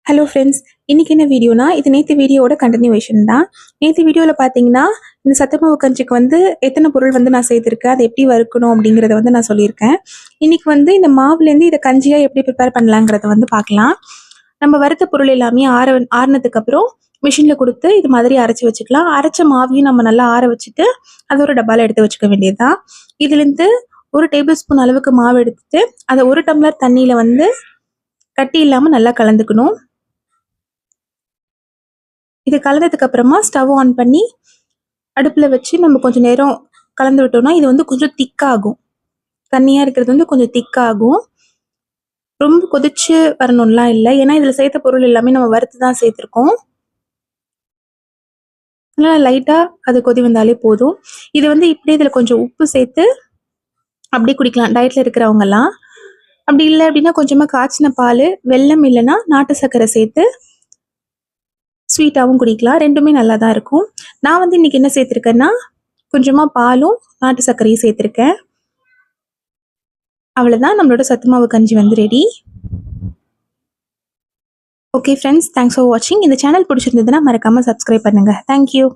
Hello friends, இன்றைக்கி என்ன வீடியோனா, இது நேற்று வீடியோவோட கண்டினியூவேஷன் தான். நேற்று வீடியோவில் பார்த்தீங்கன்னா, இந்த சத்துமாவு கஞ்சிக்கு வந்து எத்தனை பொருள் வந்து நான் சேர்த்துருக்கேன், அதை எப்படி வறுக்கணும் அப்படிங்கிறத வந்து நான் சொல்லியிருக்கேன். இன்றைக்கி வந்து இந்த மாவுலேருந்து இதை கஞ்சியாக எப்படி ப்ரிப்பேர் பண்ணலாங்கிறத வந்து பார்க்கலாம். நம்ம வறுத்த பொருள் எல்லாமே ஆறினதுக்கப்புறம் மிஷினில் கொடுத்து இது மாதிரி அரைச்சி வச்சுக்கலாம். அரைச்ச மாவையும் நம்ம நல்லா ஆற வச்சுட்டு அதை ஒரு டப்பாவில் எடுத்து வச்சுக்க வேண்டியது தான். இதுலேருந்து 1 டேபிள் ஸ்பூன் அளவுக்கு மாவு எடுத்துட்டு அதை 1 டம்ளர் தண்ணியில் வந்து கட்டி இல்லாமல் நல்லா கலந்துக்கணும். இது கலந்ததுக்கு அப்புறமா ஸ்டவ் ஆன் பண்ணி அடுப்பில் வச்சு நம்ம கொஞ்சம் நேரம் கலந்து விட்டோம்னா இது வந்து கொஞ்சம் திக்காகும். தண்ணியாக இருக்கிறது வந்து கொஞ்சம் திக்காகும். ரொம்ப கொதிச்சு வரணும்லாம் இல்லை, ஏன்னா இதில் சேர்த்த பொருள் எல்லாமே நம்ம வறுத்து தான் சேர்த்துருக்கோம். அதனால் லைட்டாக அது கொதி வந்தாலே போதும். இது வந்து இப்படியே இதில் கொஞ்சம் உப்பு சேர்த்து அப்படியே குடிக்கலாம் டயட்டில் இருக்கிறவங்கலாம். அப்படி இல்லை அப்படின்னா கொஞ்சமாக காய்ச்சின பால், வெல்லம் இல்லைன்னா நாட்டு சர்க்கரை சேர்த்து ஸ்வீட்டாகவும் குடிக்கலாம். ரெண்டுமே நல்லா தான் இருக்கும். நான் வந்து இன்றைக்கி என்ன சேர்த்துருக்கேன்னா, கொஞ்சமாக பாலும் நாட்டு சர்க்கரையும் சேர்த்துருக்கேன். அவ்வளோதான், நம்மளோட சத்துமாவு கஞ்சி வந்து ready. Okay friends, thanks for வாட்சிங். இந்த சேனல் பிடிச்சிருந்ததுன்னா மறக்காமல் சப்ஸ்கிரைப் பண்ணுங்கள். தேங்க்யூ.